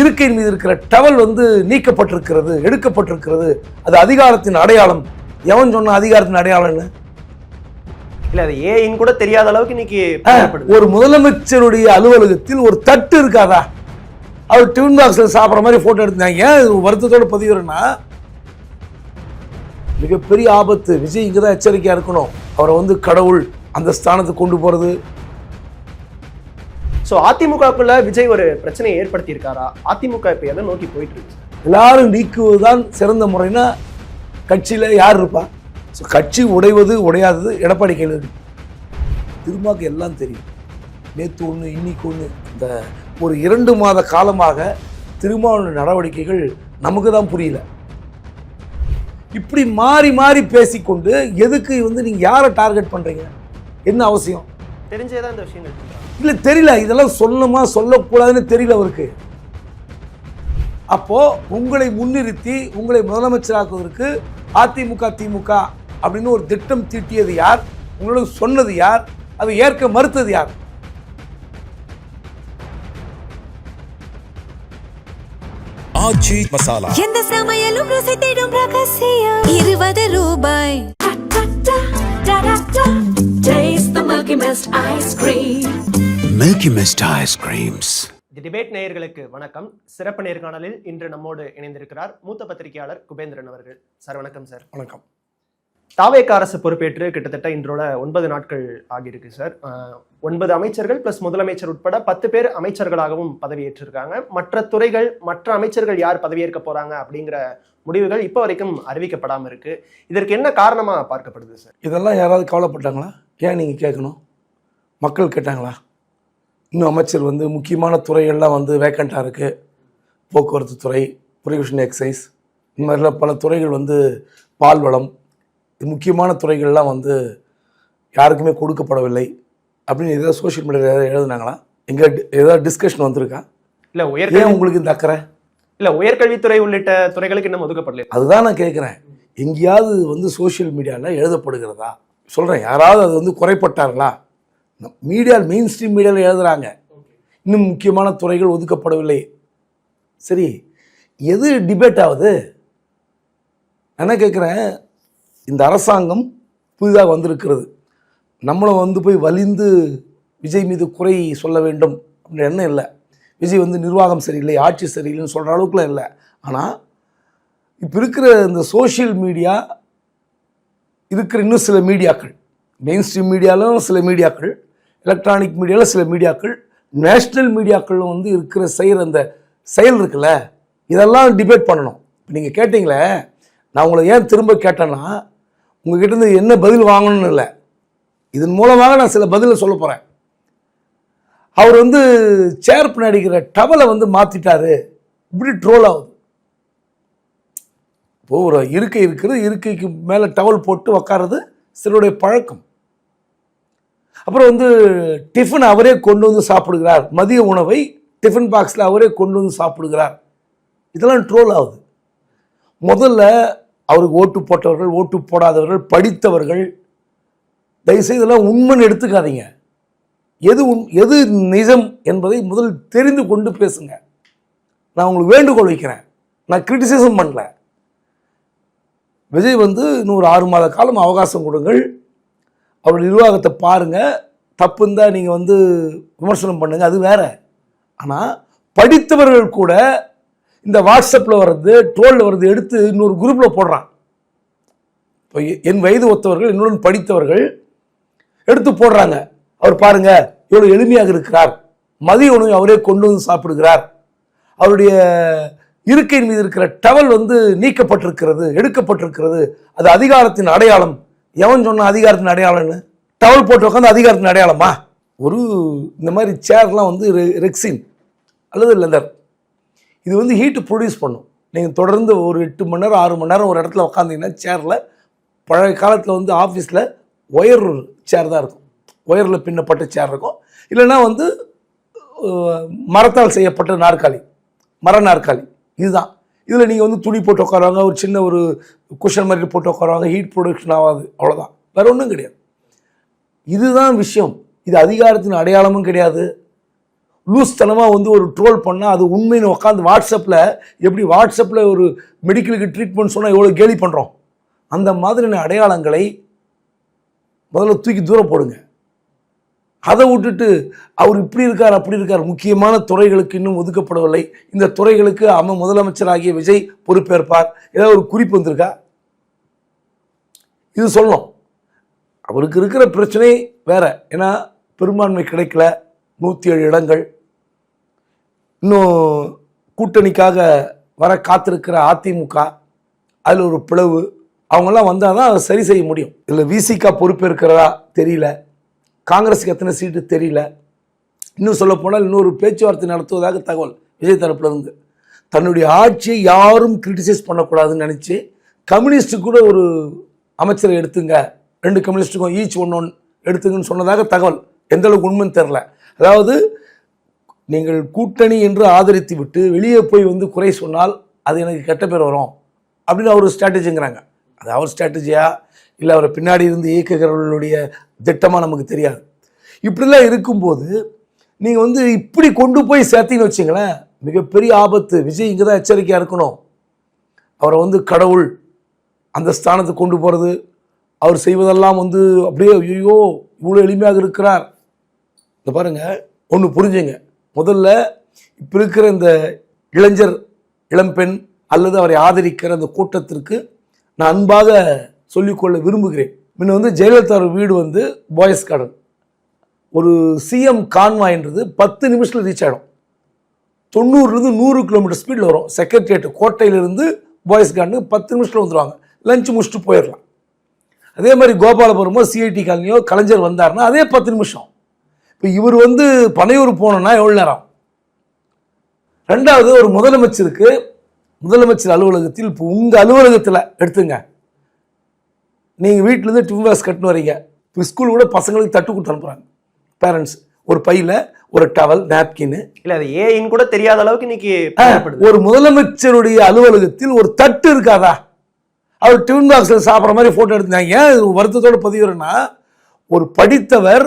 இருக்கையின் மீது இருக்கிற டவல் வந்து நீக்கப்பட்டிருக்கிறது, எடுக்கப்பட்டிருக்கிறது, அது அதிகாரத்தின் அடையாளம். எவன் சொன்ன அதிகாரத்தின் அடையாளம்னு? இல்ல அது ஏன்னு கூட தெரியாத அளவுக்கு இன்னைக்கு ஒரு முதலமைச்சருடைய அலுவலகத்தில் ஒரு தட்டு இருக்காதா? அவர் டிஃபன் பாக்ஸ்ல சாப்பிட்ற மாதிரி போட்டோ எடுத்தாங்க. ஏன் வருத்தத்தோட பதிவுறேன்னா, மிகப்பெரிய ஆபத்து. விஜய் இங்கே தான் எச்சரிக்கையா இருக்கணும். அவரை வந்து கடவுள் அந்த ஸ்தானத்துக்கு கொண்டு போறது. ஸோ அதிமுகக்குள்ள விஜய் ஒரு பிரச்சனையை ஏற்படுத்தி இருக்காரா? அதிமுக இப்ப எதை நோக்கி போயிட்டு இருக்கு? எல்லாரும் நீக்குவதுதான் சிறந்த முறைன்னா கட்சியில யார் இருப்பா? கட்சி உடைவது உடையாதது எடப்பாடி கையில் இருக்கு. திருமாக்கு எல்லாம் தெரியும். நேற்று ஒன்று இன்னைக்கு ஒன்று. இந்த ஒரு 2 மாத காலமாக திருமாவளவனுடைய நடவடிக்கைகள் நமக்கு தான் புரியல. இப்படி மாறி மாறி பேசிக்கொண்டு எதுக்கு வந்து நீங்க யாரை டார்கெட் பண்றீங்க? என்ன அவசியம்? தெரிஞ்சேதான் இந்த விஷயம் இல்ல தெரியல. இதெல்லாம் சொல்லணுமா சொல்லக்கூடாதுன்னு தெரியல அவருக்கு. அப்போ உங்களை முன்னிறுத்தி உங்களை முதலமைச்சராக்குவதற்கு அதிமுக திமுக அப்படின்னு ஒரு திட்டம் தீட்டியது யார்? உங்களுக்கு சொன்னது யார்? அதை ஏற்க மறுத்தது யார்? ஆச்சி மசாலா எந்த சமையலும் ருசி தேடும் ரகசியம் 20 ரூபாய். Taste the Milky Mist ice cream. Milky Mist ice creams. The debate நேயர்களுக்கு வணக்கம். சிறப்பு நேர்காணலில் இன்று நம்மோடு இணைந்திருக்கிறார் மூத்த பத்திரிகையாளர் குபேந்திரன் அவர்கள். சார் வணக்கம். சார் வணக்கம். தாவேக அரசு பொறுப்பேற்று கிட்டத்தட்ட இன்றோட 9 நாட்கள் ஆகியிருக்கு சார். 9 அமைச்சர்கள் பிளஸ் முதலமைச்சர் உட்பட 10 பேர் அமைச்சர்களாகவும் பதவியேற்றிருக்காங்க. மற்ற துறைகள் மற்ற அமைச்சர்கள் யார் பதவியேற்க போறாங்க அப்படிங்கிற முடிவுகள் இப்போ வரைக்கும் அறிவிக்கப்படாமல் இருக்கு. இதற்கு என்ன காரணமா பார்க்கப்படுது சார்? இதெல்லாம் யாராவது கவலைப்பட்டாங்களா? ஏன் நீங்க கேட்கணும்? மக்கள் கேட்டாங்களா? இன்னும் அமைச்சர் வந்து முக்கியமான துறைகள்லாம் வந்து வேக்கண்டாக இருக்குது. போக்குவரத்து துறை, ப்ரொவிஷன் எக்ஸைஸ், இந்த மாதிரிலாம் பல துறைகள் வந்து பால்வளம், முக்கியமான துறைகள்லாம் வந்து யாருக்குமே கொடுக்கப்படவில்லை அப்படின்னு ஏதாவது சோஷியல் மீடியாவில் ஏதாவது எழுதுனாங்களா? எங்கே ஏதாவது டிஸ்கஷன் வந்திருக்கா? இல்லை ஏன் உங்களுக்கு இந்த அக்கறை? இல்லை உயர்கல்வித்துறை உள்ளிட்ட துறைகளுக்கு இன்னும் ஒதுக்கப்படல. அதுதான் நான் கேட்குறேன். எங்கேயாவது வந்து சோஷியல் மீடியாவில் எழுதப்படுகிறதா? சொல்கிறேன், யாராவது அது வந்து குறைப்பட்டார்களா? மீடியா மெயின் ஸ்ட்ரீம் மீடியாவில் எழுதுகிறாங்க, இன்னும் முக்கியமான துறைகள் ஒதுக்கப்படவில்லை. சரி, எது டிபேட் ஆகுது? என்ன கேட்குறேன், இந்த அரசாங்கம் புதிதாக வந்திருக்கிறது. நம்மளும் வந்து போய் வலிந்து விஜய் மீது குறை சொல்ல வேண்டும் அப்படின்ற எண்ணம் இல்லை. விஜய் வந்து நிர்வாகம் சரியில்லை, ஆட்சி சரியில்லைன்னு சொல்கிற அளவுக்குலாம் இல்லை. ஆனால் இப்போ இருக்கிற இந்த சோஷியல் மீடியா இருக்கிற இன்னும் சில மீடியாக்கள், மெயின் ஸ்ட்ரீம் மீடியாவிலும் சில மீடியாக்கள், எலக்ட்ரானிக் மீடியாவில் சில மீடியாக்கள், நேஷ்னல் மீடியாக்களும் வந்து இருக்கிற செய்கிற அந்த செயல் இருக்குல்ல, இதெல்லாம் டிபேட் பண்ணணும். இப்போ நீங்கள் கேட்டீங்களே, நான் உங்களை ஏன் திரும்ப கேட்டேன்னா, உங்ககிட்ட இருந்து என்ன பதில் வாங்கணும்னு இல்லை, இதன் மூலமாக நான் சில பதிலை சொல்ல போகிறேன். அவர் வந்து சேர் பின்னாடிக்கிற டவலை வந்து மாற்றிட்டாரு, இப்படி ட்ரோல் ஆகுது. இப்போ ஒரு இருக்கை இருக்கிறது, இருக்கைக்கு மேலே டவல் போட்டு உக்காறது சிலருடைய பழக்கம். அப்புறம் வந்து டிஃபன் அவரே கொண்டு வந்து சாப்பிடுகிறார், மதிய உணவை டிஃபன் பாக்ஸில் அவரே கொண்டு வந்து சாப்பிடுகிறார். இதெல்லாம் ட்ரோல் ஆகுது. முதல்ல அவருக்கு ஓட்டு போட்டவர்கள், ஓட்டு போடாதவர்கள், படித்தவர்கள், தயவுசெய்து இதெல்லாம் உண்மைன்னு எடுத்துக்காதீங்க. எது நிஜம் என்பதை முதல் தெரிந்து கொண்டு பேசுங்க. நான் உங்களுக்கு வேண்டுகோள் வைக்கிறேன், நான் கிரிட்டிசிசம் பண்ணல. விஜய் வந்து இன்னும் ஒரு 6 மாத காலம் அவகாசம் கொடுங்கள், அவருடைய நிர்வாகத்தை பாருங்கள். தப்பு இருந்தால் நீங்கள் வந்து விமர்சனம் பண்ணுங்கள், அது வேற. ஆனால் படித்தவர்கள் கூட இந்த வாட்ஸ்அப்பில் வர்றது, ட்ரோலில் வர்றது எடுத்து இன்னொரு குரூப்பில் போடுறான். இப்போ என் வயது ஒத்தவர்கள், என்னுடன் படித்தவர்கள் எடுத்து போடுறாங்க. அவர் பாருங்க எவ்வளோ எளிமையாக இருக்கிறார், மதிய உணவு அவரே கொண்டு வந்து சாப்பிடுகிறார், அவருடைய இருக்கையின் மீது இருக்கிற டவல் வந்து நீக்கப்பட்டிருக்கிறது, எடுக்கப்பட்டிருக்கிறது, அது அதிகாரத்தின் அடையாளம். எவன் சொன்ன அதிகாரத்தின் அடையாளம்னு? டவல் போட்டு உட்காந்து அதிகாரத்தின் அடையாளமா? ஒரு இந்த மாதிரி சேர்லாம் வந்து ரெக்ஸின் அல்லது லெதர், இது வந்து ஹீட்டு ப்ரொடியூஸ் பண்ணும். நீங்கள் தொடர்ந்து ஒரு 8 மணி நேரம் 6 மணி நேரம் ஒரு இடத்துல உட்காந்தீங்கன்னா சேரில், பழைய காலத்தில் வந்து ஆஃபீஸில் ஒயர் சேர் தான் இருக்கும், ஒயரில் பின்னப்பட்ட சேர் இருக்கும். இல்லைன்னா வந்து மரத்தால் செய்யப்பட்ட நாற்காலி, மர நாற்காலி, இதுதான். இதில் நீங்கள் வந்து துணி போட்டு உட்காருவாங்க, ஒரு சின்ன ஒரு குஷன் மாதிரி போட்டு உட்காருவாங்க, ஹீட் ப்ரொடக்ஷன் ஆகாது, அவ்வளோதான், வேறு ஒன்றும் கிடையாது. இதுதான் விஷயம். இது அதிகாரத்தின் அடையாளமும் கிடையாது, லூஸ்தனமாக வந்து ஒரு ட்ரோல் பண்ணால் அது உண்மைன்னு உட்காந்து வாட்ஸ்அப்பில் ஒரு மெடிக்கலுக்கு ட்ரீட்மெண்ட் சொன்னால் எவ்வளோ கேலி பண்ணுறோம். அந்த மாதிரியான அடையாளங்களை முதல்ல தூக்கி தூரம் போடுங்க. அதை விட்டுட்டு அவர் இப்படி இருக்கார் அப்படி இருக்கார். முக்கியமான துறைகளுக்கு இன்னும் ஒதுக்கப்படவில்லை. இந்த துறைகளுக்கு முதலமைச்சராகிய விஜய் பொறுப்பேற்பார். ஏதாவது ஒரு குறிப்பு வந்திருக்கா? இது சொல்லணும். அவருக்கு இருக்கிற பிரச்சனை வேற. ஏன்னா பெரும்பான்மை கிடைக்கல, 107 இடங்கள். இன்னும் கூட்டணிக்காக வர காத்திருக்கிற அதிமுக, அதில் ஒரு பிளவு. அவங்கெல்லாம் வந்தால் தான் அதை சரி செய்ய முடியும். இதில் விசிகா பொறுப்பேற்கிறதா தெரியல, காங்கிரஸுக்கு எத்தனை சீட்டு தெரியல. இன்னும் சொல்ல போனால் இன்னொரு பேச்சுவார்த்தை நடத்துவதாக தகவல் விஜய் தரப்புல இருந்து. தன்னுடைய ஆட்சியை யாரும் கிரிட்டிசைஸ் பண்ணக்கூடாதுன்னு நினச்சி கம்யூனிஸ்ட்டு கூட ஒரு அமைச்சரை எடுத்துங்க, 2 கம்யூனிஸ்ட்டுக்கும் ஈச் ஒன்று எடுத்துங்கன்னு சொன்னதாக தகவல். எந்த அளவுக்கு உண்மைன்னு தெரில. அதாவது நீங்கள் கூட்டணி என்று ஆதரித்து விட்டு வெளியே போய் வந்து குறை சொன்னால் அது எனக்கு கெட்ட பேர் வரும் அப்படின்னு அவர் ஸ்ட்ராட்டஜிங்கிறாங்க. அது அவர் ஸ்ட்ராட்டஜியா இல்லை அவரை பின்னாடி இருந்து இயக்குகிறவர்களுடைய திட்டமாக நமக்கு தெரியாது. இப்படிலாம் இருக்கும்போது நீங்கள் வந்து இப்படி கொண்டு போய் சேர்த்தின்னு வச்சிங்களேன், மிகப்பெரிய ஆபத்து. விஜய் இங்கே தான் எச்சரிக்கையாக இருக்கணும். அவரை வந்து கடவுள் அந்த ஸ்தானத்துக்கு கொண்டு போகிறது, அவர் செய்வதெல்லாம் வந்து அப்படியே ஐயோ இவ்வளோ எளிமையாக இருக்கிறார். இந்த பாருங்க, ஒன்று புரிஞ்சுங்க. முதல்ல இப்போ இருக்கிற இந்த இளைஞர் இளம்பெண் அல்லது அவரை ஆதரிக்கிற அந்த கூட்டத்திற்கு நான் அன்பாக சொல்லிக்கொள்ள விரும்புகிறேன். முன்ன வந்து ஜெயலலிதா வீடு வந்து பாய்ஸ் கார்டன், ஒரு சிஎம் கான்வாய்ன்றது 10 நிமிஷத்தில் ரீச் ஆகிடும். 90லேருந்து 100 கிலோமீட்டர் ஸ்பீடில் வரும். செக்ரட்டரியேட் கோட்டையிலிருந்து பாய்ஸ் கார்டனுக்கு 10 நிமிஷத்தில் வந்துடுவாங்க. லஞ்சு முடிச்சுட்டு போயிடலாம். அதே மாதிரி கோபாலபுரமோ சிஐடி காலனியோ கலைஞர் வந்தார்னா அதே 10 நிமிஷம். இப்போ இவர் வந்து பனையூர் போனோன்னா எவ்வளோ நேரம்? ரெண்டாவது, ஒரு முதலமைச்சருக்கு முதலமைச்சர் அலுவலகத்தில், இப்போ உங்கள் அலுவலகத்தில் எடுத்துங்க, நீங்கள் வீட்டிலேருந்து டிஃபன் பாக்ஸ் கட்டுன்னு வரீங்க. இப்போ ஸ்கூல் கூட பசங்களுக்கு தட்டு கொடுத்து அனுப்புகிறாங்க பேரண்ட்ஸ். ஒரு பையில் ஒரு டவல், நாப்கின்னு. இல்லை, அது ஏன்னு கூட தெரியாத அளவுக்கு இன்னைக்கு ஒரு முதலமைச்சருடைய அலுவலகத்தில் ஒரு தட்டு இருக்காதா? அவர் டிஃபன் பாக்ஸில் சாப்பிட்ற மாதிரி ஃபோட்டோ எடுத்தாங்க. ஏன் வருத்தத்தோடு பதிவுறேன்னா, ஒரு படித்தவர்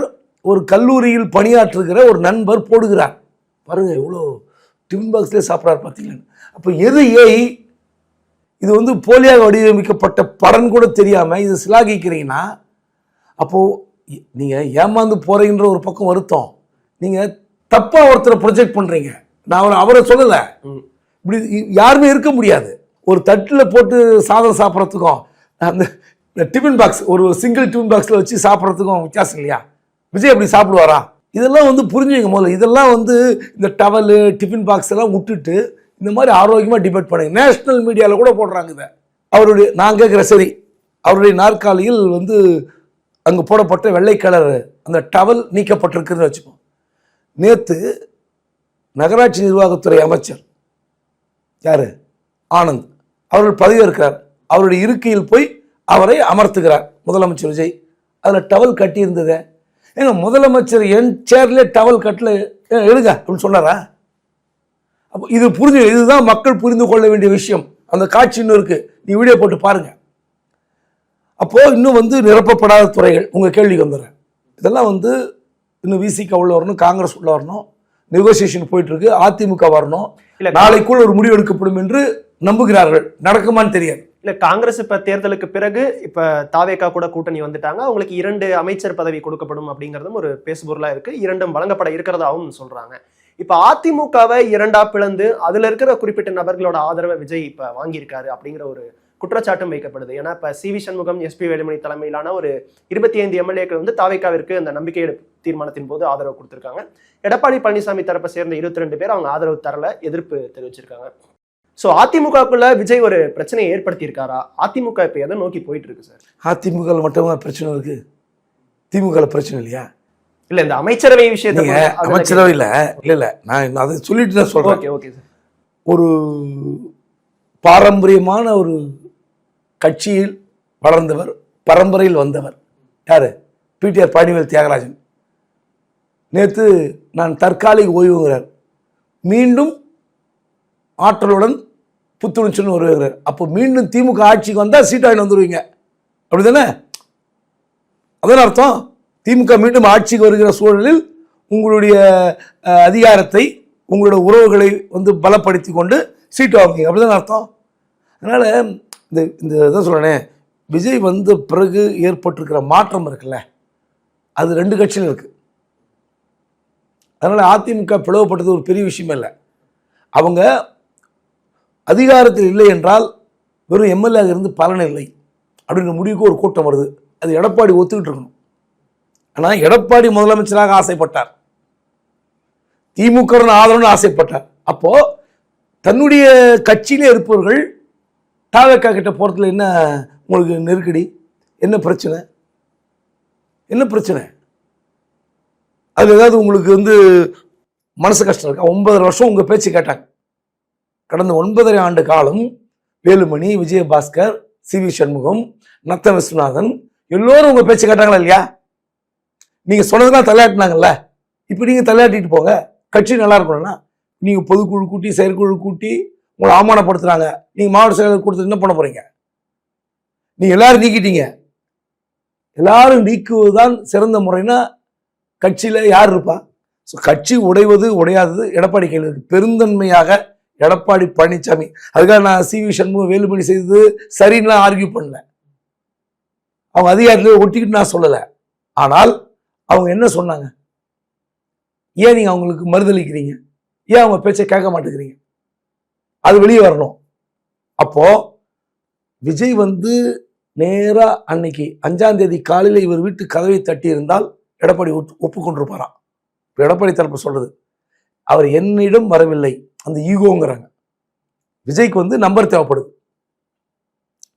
ஒரு கல்லூரியில் பணியாற்றுகிற ஒரு நண்பர் போடுகிறார். பாருங்கள் எவ்வளோ டிஃபன் பாக்ஸ்லேயே சாப்பிட்றாரு பார்த்தீங்களா? அப்போ எது ஏய்? இது வந்து போலியாக வடிவமைக்கப்பட்ட படம் கூட தெரியாமல் இது சிலாகிக்கிறீங்கன்னா, அப்போது நீங்கள் ஏமாந்து போகிறீங்கன்ற ஒரு பக்கம் வருத்தம். நீங்கள் தப்பாக ஒருத்தரை ப்ரொஜெக்ட் பண்ணுறீங்க. நான் அவரை சொல்லலை, இப்படி யாருமே இருக்க முடியாது. ஒரு தட்டில் போட்டு சாதம் சாப்பிட்றதுக்கும் அந்த டிஃபன் பாக்ஸ், ஒரு சிங்கிள் டிஃபன் பாக்ஸில் வச்சு சாப்பிட்றதுக்கும் வித்தியாசம் இல்லையா? விஜய் அப்படி சாப்பிடுவாரா? இதெல்லாம் வந்து புரிஞ்சுங்க முதல்ல. இதெல்லாம் வந்து இந்த டவலு டிஃபன் பாக்ஸ் எல்லாம் விட்டுட்டு இந்த மாதிரி ஆரோக்கியமாக டிபேட் பண்ணுங்க. நேஷனல் மீடியாவில் கூட போடுறாங்க இதை. அவருடைய, நான் கேட்குறேன், சரி, அவருடைய நாற்காலியில் வந்து அங்கே போடப்பட்ட வெள்ளை கலர் அந்த டவல் நீக்கப்பட்டிருக்குன்னு வச்சுக்கோம். நேற்று நகராட்சி நிர்வாகத்துறை அமைச்சர் யார், ஆனந்த் அவர்கள் பதவியேற்கிறார். அவருடைய இருக்கையில் போய் அவரை அமர்த்துகிறார் முதலமைச்சர் விஜய். அதில் டவல் கட்டியிருந்தது. ஏங்க முதலமைச்சர் என் சேர்லேயே டவல் கட்டில் எழுங்க அப்படின்னு சொன்னாரா? அப்போ இது புரிஞ்சு, இதுதான் மக்கள் புரிந்து கொள்ள வேண்டிய விஷயம். அந்த காட்சி இன்னும் இருக்குது, நீ வீடியோ போட்டு பாருங்கள். அப்போது இன்னும் வந்து நிரப்பப்படாத துறைகள், உங்கள் கேள்விக்கு வந்துடுறேன். இதெல்லாம் வந்து இன்னும் விசிக உள்ள வரணும், காங்கிரஸ் உள்ள வரணும், நெகோசியேஷன் போயிட்டுருக்கு, அதிமுக வரணும். இல்லை, நாளைக்குள் ஒரு முடிவு எடுக்கப்படும் என்று நம்புகிறார்கள். நடக்குமான்னு தெரியாது. இல்லை, காங்கிரஸ் இப்போ தேர்தலுக்கு பிறகு இப்போ தாவேகா கூட கூட்டணி வந்துட்டாங்க. அவங்களுக்கு 2 அமைச்சர் பதவி கொடுக்கப்படும் அப்படிங்கிறதும் ஒரு பேசுபொருளாக இருக்குது. 2 வழங்கப்பட இருக்கிறதாகவும் சொல்கிறாங்க. இப்போ அதிமுகவை 2ஆ பிளந்து அதில் இருக்கிற குறிப்பிட்ட நபர்களோட ஆதரவை விஜய் இப்போ வாங்கியிருக்காரு அப்படிங்கிற ஒரு குற்றச்சாட்டும் வைக்கப்படுது. ஏன்னா இப்போ சிவி சண்முகம், எஸ்பி வேலுமணி தலைமையிலான ஒரு 25 எம்எல்ஏக்கள் வந்து தாவேகாவிற்கு அந்த நம்பிக்கை தீர்மானத்தின் போது ஆதரவு கொடுத்துருக்காங்க. எடப்பாடி பழனிசாமி தரப்பை சேர்ந்த 22 பேர் அவங்க ஆதரவு தரல, எதிர்ப்பு தெரிவிச்சிருக்காங்க. ஸோ அதிமுகக்குள்ள விஜய் ஒரு பிரச்சனையை ஏற்படுத்தி இருக்காரா? அதிமுக இப்போ எதை நோக்கி போயிட்டு இருக்கு சார்? அதிமுக மட்டும் பிரச்சனை இருக்கு, திமுக பிரச்சனை இல்லையா? இல்ல, இந்த அமைச்சரவை விஷயத்துக்கு அமைச்சரவை இல்ல நான் அதை சொல்லிட்டு தான் சொல்றேன். Okay sir. ஒரு பாரம்பரியமான ஒரு கட்சியில் வளர்ந்தவர், பரம்பரையில் வந்தவர் யாரு? பிடிஆர் பழனிவேல் தியாகராஜன். நேற்று நான் தற்காலிக ஓய்வுங்கிறார், மீண்டும் ஆற்றலுடன் புத்துணர்ச்சின்னு வருகிறார். அப்போ மீண்டும் திமுக ஆட்சிக்கு வந்தால் சீட் வாங்கி வந்துடுவீங்க, அப்படி தானே? அதான் அர்த்தம். திமுக மீண்டும் ஆட்சிக்கு வருகிற சூழலில் உங்களுடைய அதிகாரத்தை, உங்களுடைய உறவுகளை வந்து பலப்படுத்தி கொண்டு சீட்டு வாங்குவீங்க, அப்படிதான் அர்த்தம். அதனால் இந்த இதான் சொல்கிறேன், விஜய் வந்த பிறகு ஏற்பட்டிருக்கிற மாற்றம் இருக்குல்ல, அது 2 கட்சியில் இருக்குது. அதனால் அதிமுக பிளவுபட்டது ஒரு பெரிய விஷயமே இல்லை. அவங்க அதிகாரத்தில் இல்லை என்றால் வெறும் எம்எல்ஏ இருந்து பலன் இல்லை அப்படின்ற முடிவுக்கு ஒரு கூட்டம் வருது. அது எடப்பாடி ஒத்துக்கிட்டு இருக்கணும். ஆனால் எடப்பாடி முதலமைச்சராக ஆசைப்பட்டார், திமுக ஆதரவுன்னு ஆசைப்பட்டார். அப்போ தன்னுடைய கட்சியிலே இருப்பவர்கள் தாவேக்கா கிட்ட போகிறதுல என்ன உங்களுக்கு நெருக்கடி, என்ன பிரச்சனை, என்ன பிரச்சனை? அது ஏதாவது உங்களுக்கு வந்து மனசு கஷ்டம் இருக்கா? 9 வருஷம் உங்கள் பேச்சு கேட்டாங்க. கடந்த 9.5 ஆண்டு காலம் வேலுமணி, விஜயபாஸ்கர், சி.வி. சண்முகம், நத்த விஸ்வநாதன் எல்லோரும் உங்கள் பேச்சு கேட்டாங்களா இல்லையா? நீங்கள் சொன்னதுலாம் தலையாட்டினாங்கல்ல. இப்போ நீங்கள் தலையாட்டிட்டு போங்க. கட்சி நல்லா இருக்கணும்னா நீங்கள் பொதுக்குழு கூட்டி, செயற்குழு கூட்டி உங்களை அவமானப்படுத்துகிறாங்க. நீங்கள் மாவட்ட செயலர் கொடுத்து என்ன பண்ண போகிறீங்க? நீங்கள் எல்லாரும் நீக்கிட்டீங்க. எல்லாரும் நீக்குவதுதான் சிறந்த முறைன்னா கட்சியில் யார் இருப்பா? ஸோ கட்சி உடைவது உடையாதது எடப்பாடி கையில் இருக்கு. பெருந்தன்மையாக எடப்பாடி பழனிசாமி, அதுக்காக நான் சி.வி. சண்முகம், வேலுமணி செய்தது சரின்னு ஆர்கியூ பண்ணல. அவங்க அதிகாரத்தில் ஒட்டிக்கிட்டு நான் சொல்லலை. ஆனால் அவங்க என்ன சொன்னாங்க? ஏன் நீங்கள் அவங்களுக்கு மறுதளிக்கிறீங்க? ஏன் அவங்க பேச்சை கேட்க மாட்டேங்கிறீங்க? அது வெளியே வரணும். அப்போ விஜய் வந்து நேரா அன்னைக்கு 5ஆம் தேதி காலையில் இவர் வீட்டு கதவை தட்டி இருந்தால் எடப்பாடி ஒப்புக்கொண்டிருப்பாராம். இப்போ எடப்பாடி தரப்பு சொல்றது, அவர் என்னிடம் வரவில்லை, அந்த ஈகோங்கிறாங்க. விஜய்க்கு வந்து நம்பர் தேவைப்படுது,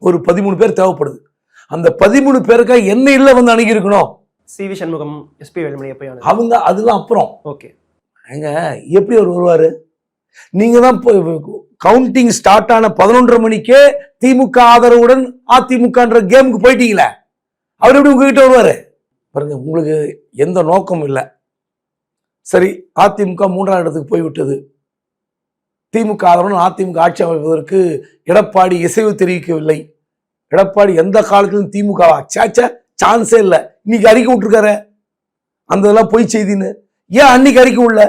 ஒரு 13 பேர் தேவைப்படுது. அந்த 13 பேருக்காக என்ன இல்லை வந்து அணுகி இருக்கணும். சி.வி. சண்முகம், எஸ்.பி. வேலுமணி அவங்க அதெல்லாம் அப்புறம். ஓகே, ஏங்க எப்படி அவர் வருவாரு? நீங்க தான் கவுண்டிங் ஸ்டார்ட் ஆன 11:30 மணிக்கே திமுக ஆதரவுடன் அதிமுகன்ற கேமுக்கு போயிட்டீங்களே, அவர் எப்படி உங்ககிட்ட வருவாரு? பாருங்க, உங்களுக்கு எந்த நோக்கமும் இல்லை. சரி, அதிமுக 3ஆம் இடத்துக்கு போய்விட்டது. திமுக ஆதரவுடன் அதிமுக ஆட்சி அமைப்பதற்கு எடப்பாடி இசைவு தெரிவிக்கவில்லை. எடப்பாடி எந்த காலத்திலும் திமுகவா? சேச்சா, சான்ஸே இல்லை. இன்னைக்கு அறிக்கை விட்டுருக்காரு, அந்த இதெல்லாம் பொய் செய்தின்னு. ஏன் அன்னைக்கு அறிக்கை உள்ள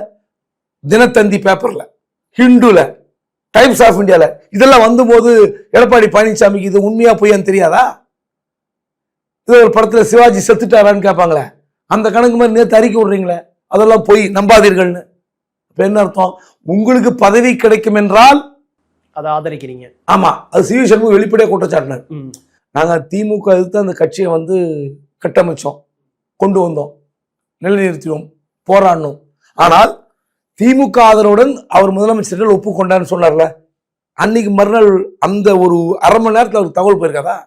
தினத்தந்தி பேப்பர்ல, ஹிந்துல, டைம்ஸ் ஆஃப் இந்தியால இதெல்லாம் வந்தபோது எடப்பாடி பழனிசாமிக்கு இது உண்மையா பொய்யான்னு தெரியாதா? இது ஒரு படத்துல சிவாஜி செத்துட்டாரான்னு கேட்பாங்களே, அந்த கணக்கு மாதிரி நேற்று அறிக்கை விடுறீங்களே, அதெல்லாம் பொய், நம்பாதீர்கள்னு. இப்ப என்ன அர்த்தம்? உங்களுக்கு பதவி கிடைக்கும் என்றால் அதை ஆதரிக்கிறீங்க. ஆமா, அது சி.வி. சண்முகம் வெளிப்படையா குற்றச்சாட்டினார். நாங்க திமுக எதிர்த்து அந்த கட்சியை வந்து கட்டமைச்சோம், கொண்டு வந்தோம், நிலைநிறுத்தினோம், போராடணும். ஆனால் திமுக ஆதரவுடன் அவர் முதலமைச்சர்கள் ஒப்புக்கொண்டான்னு சொன்னார்ல, அன்னைக்கு மறுநாள் அந்த ஒரு அரை மணி நேரத்தில் அவருக்கு தகவல் போயிருக்காதா?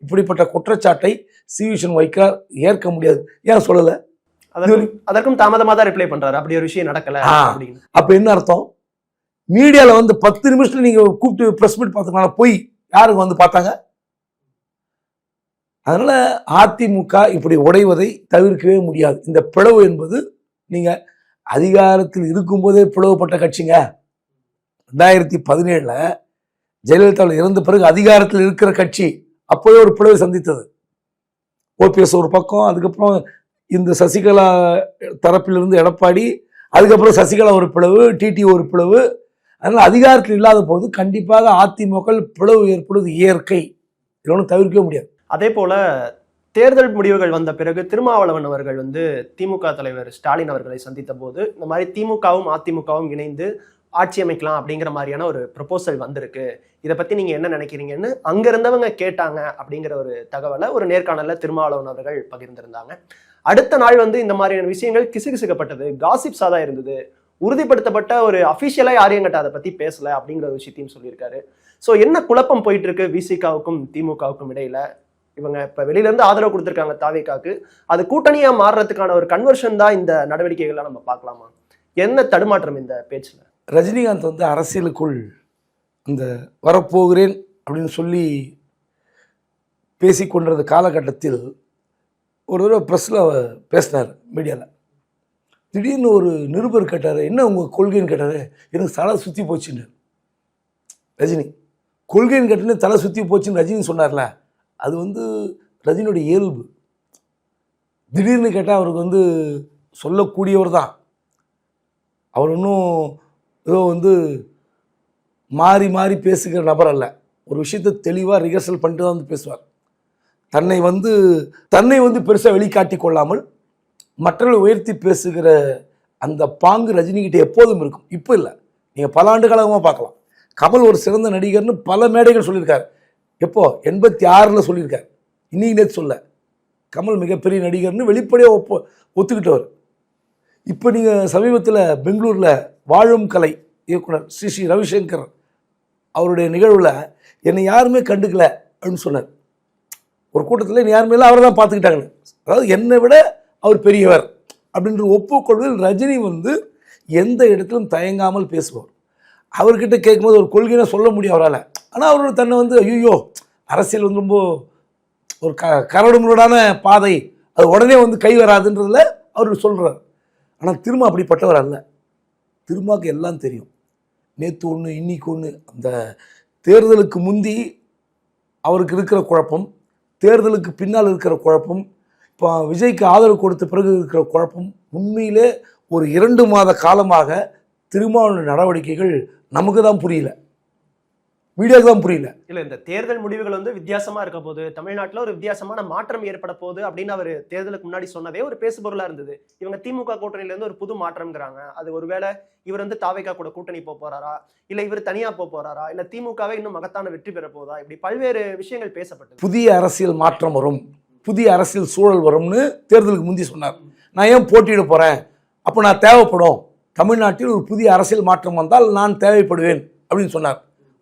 இப்படிப்பட்ட குற்றச்சாட்டை சி.வி. சண்முகம் வைக்க ஏற்க முடியாது. ஏன் சொல்லல? அதற்கும் தாமதமா தான் ரிப்ளை பண்றாரு, அப்படி ஒரு விஷயம் நடக்கல. அப்ப என்ன அர்த்தம்? மீடியால வந்து 10 நிமிஷத்துல நீங்க கூப்பிட்டு பிரஸ் மீட் பார்த்ததுனால போய் யாருக்கு வந்து பார்த்தாங்க? அதனால அதிமுக இப்படி உடைவதை தவிர்க்கவே முடியாது. இந்த பிளவு என்பது நீங்க அதிகாரத்தில் இருக்கும்போதே பிளவுபட்ட கட்சிங்க. 2017 ஜெயலலிதா இறந்த பிறகு அதிகாரத்தில் இருக்கிற கட்சி அப்போதே ஒரு பிளவை சந்தித்தது. ஓபிஎஸ் ஒரு பக்கம், அதுக்கப்புறம் இந்த சசிகலா தரப்பிலிருந்து எடப்பாடி, அதுக்கப்புறம் சசிகலா ஒரு பிளவு, டிடி ஒரு பிளவு. அதனால அதிகாரத்தில் இல்லாத போது கண்டிப்பாக அதிமுக பிளவு ஏற்படுவது இயற்கை, இது ஒன்றும் தவிர்க்கவே முடியாது. அதே போல தேர்தல் முடிவுகள் வந்த பிறகு திருமாவளவன் அவர்கள் வந்து திமுக தலைவர் ஸ்டாலின் அவர்களை சந்தித்த போது இந்த மாதிரி திமுகவும் அதிமுகவும் இணைந்து ஆட்சி அமைக்கலாம் அப்படிங்கிற மாதிரியான ஒரு ப்ரொபோசல் வந்திருக்கு, இதை பத்தி நீங்க என்ன நினைக்கிறீங்கன்னு அங்க இருந்தவங்க கேட்டாங்க அப்படிங்கிற ஒரு தகவலை ஒரு நேர்காணல்ல திருமாவளவன் அவர்கள் பகிர்ந்திருந்தாங்க. அடுத்த நாள் வந்து இந்த மாதிரியான விஷயங்கள் கிசுகிசுக்கப்பட்டது, காசிப்ஸா தான் இருந்தது, உறுதிப்படுத்தப்பட்ட ஒரு அபிஷியலா யாரையும் கிட்ட அதை பத்தி பேசல அப்படிங்கிற ஒரு விஷயத்தையும் சொல்லியிருக்காரு. ஸோ என்ன குழப்பம் போயிட்டு இருக்கு விசிகாவுக்கும் திமுகவுக்கும் இடையில? இவங்க இப்ப வெளியில இருந்து ஆதரவு கொடுத்திருக்காங்க தாவேக்காக்கு, அது கூட்டணியா மாறுறதுக்கான ஒரு கன்வர்ஷன் தான் இந்த நடவடிக்கைகள்லாம் நம்ம பார்க்கலாமா? என்ன தடுமாற்றம் இந்த பேச்சுல? ரஜினிகாந்த் வந்து அரசியலுக்குள் அந்த வரப்போகிறேன் அப்படின்னு சொல்லி பேசிக்கொண்டிருந்த காலகட்டத்தில் ஒரு தடவை ப்ரெஸ்ஸில் பேசினார், மீடியாவில். திடீர்னு ஒரு நிருபர் கேட்டார், என்ன உங்கள் கொள்கைன்னு கேட்டார். எனக்கு தலை சுற்றி போச்சுன்னு ரஜினி. கொள்கைன்னு கேட்டோன்னே தலை சுற்றி போச்சுன்னு ரஜினி சொன்னார்ல, அது வந்து ரஜினியோட இயல்பு. திடீர்னு கேட்டால் அவருக்கு வந்து சொல்லக்கூடியவர் தான், அவர் இன்னும் ஏதோ வந்து மாறி மாறி பேசுகிற நபர் அல்ல. ஒரு விஷயத்தை தெளிவாக ரிஹர்சல் பண்ணிட்டு தான் வந்து பேசுவார். தன்னை வந்து பெருசாக வெளிக்காட்டி கொள்ளாமல் மற்றவர்களை உயர்த்தி பேசுகிற அந்த பாங்கு ரஜினிகிட்ட எப்போதும் இருக்கும். இப்போ இல்லை, நீங்கள் பல ஆண்டு காலமாக பார்க்கலாம். கமல் ஒரு சிறந்த நடிகர்னு பல மேடைகள் சொல்லியிருக்கார். எப்போ 86 சொல்லியிருக்கார். இன்னைக்கு நேற்று சொல்ல கமல் மிகப்பெரிய நடிகர்னு வெளிப்படையாக ஒத்துக்கிட்டவர். இப்போ நீங்கள் சமீபத்தில் பெங்களூரில் வாழும் கலை இயக்குனர் ஸ்ரீ ரவிசங்கர் அவருடைய நிகழ்வில் என்னை யாருமே கண்டுக்கல அப்படின்னு சொன்னார். ஒரு கூட்டத்தில் என்னை யாருமே இல்லை, அவரை தான் பார்த்துக்கிட்டாங்கன்னு. அதாவது என்னை விட அவர் பெரியவர் அப்படின்ற ஒப்புக்கொள்வதில் ரஜினி வந்து எந்த இடத்திலும் தயங்காமல் பேசுவார். அவர்கிட்ட கேட்கும்போது ஒரு கொள்கையை சொல்ல முடியும் அவரால். ஆனால் அவரோட தன்னை வந்து ஐயோ அரசியல் வந்து ரொம்ப ஒரு கரடுமுரடான பாதை, அது உடனே வந்து கை வராதுன்றதில் அவர் சொல்கிறார். ஆனால் திரும்ப அப்படிப்பட்டவர் அல்ல. திரும்பக்கு எல்லாம் தெரியும். நேற்று ஒன்று இன்னைக்கு ஒன்று. அந்த தேர்தலுக்கு முந்தி அவருக்கு இருக்கிற குழப்பம், தேர்தலுக்கு பின்னால் இருக்கிற குழப்பம், இப்போ விஜய்க்கு ஆதரவு கொடுத்த பிறகு இருக்கிற குழப்பம், உண்மையிலே ஒரு 2 மாத காலமாக திருமாவளவன் நடவடிக்கைகள் நமக்கு தான் புரியல, மீடியாவுக்கு தான் புரியல. இல்ல இந்த தேர்தல் முடிவுகள் வந்து வித்தியாசமா இருக்க போது, தமிழ்நாட்டில் ஒரு வித்தியாசமான மாற்றம் ஏற்பட போகுது அப்படின்னு அவர் தேர்தலுக்கு முன்னாடி சொன்னதே ஒரு பேசுபொருளா இருந்தது. இவங்க திமுக கூட்டணியில இருந்து ஒரு புது மாற்றம்ங்கிறாங்க. அது ஒருவேளை இவர் வந்து தாவேகா கூட கூட்டணி போறாரா, இல்ல இவர் தனியா போறாரா, இல்ல திமுகவே இன்னும் மகத்தான வெற்றி பெற போதா, இப்படி பல்வேறு விஷயங்கள் பேசப்பட்டது. புதிய அரசியல் மாற்றம் வரும், புதிய அரசியல் சூழல் வரும்னு தேர்தலுக்கு முந்தி சொன்னார். நான் ஏன் போட்டியிட போறேன், அப்போ நான் தேவைப்படும், தமிழ்நாட்டில் ஒரு புதிய அரசியல் மாற்றம் வந்தால் நான் தேவைப்படுவேன் அப்படின்னு சொன்னார்.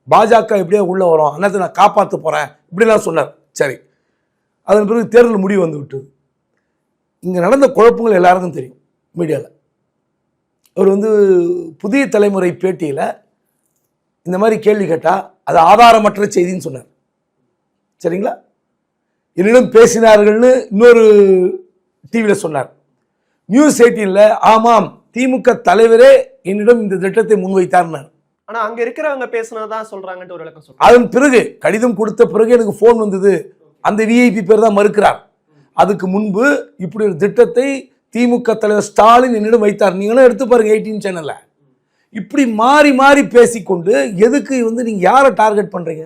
பாஜக எப்படியோ உள்ளே வரும், அன்னத்தை நான் காப்பாற்ற போகிறேன் இப்படிலாம் சொன்னார். சரி, அதன் பிறகு தேர்தல் முடிவு வந்து விட்டது. இங்கே நடந்த குழப்பங்கள் எல்லாருக்கும் தெரியும். மீடியாவில் அவர் வந்து புதிய தலைமுறை பேட்டியில் இந்த மாதிரி கேள்வி கேட்டால் அது ஆதாரமற்ற செய்தின்னு சொன்னார். சரிங்களா? என்னிடம் பேசினார்கள்னு இன்னொரு டிவியில் சொன்னார். நியூஸ் 18 ஆமாம் திமுக தலைவரே என்னிடம் இந்த திட்டத்தை முன்வைத்தார்னார். ஆனா அங்க இருக்கிறவங்க பேசினதான் சொல்றாங்கன்னு ஒரு விளக்கம் சொல்றாங்க. அதன் பிறகு கடிதம் கொடுத்த பிறகு எனக்கு போன் வந்தது, அந்த விஐபி பேர் தான் மறுக்கிறார். அதுக்கு முன்பு இப்படி ஒரு திட்டத்தை திமுக தலைவர் ஸ்டாலின் என்னிடம் வைத்தார். நீங்களும் எடுத்து பாருங்க 18 சேனல்ல. இப்படி மாறி மாறி பேசிக்கொண்டு எதுக்கு வந்து நீங்க யாரை டார்கெட் பண்றீங்க,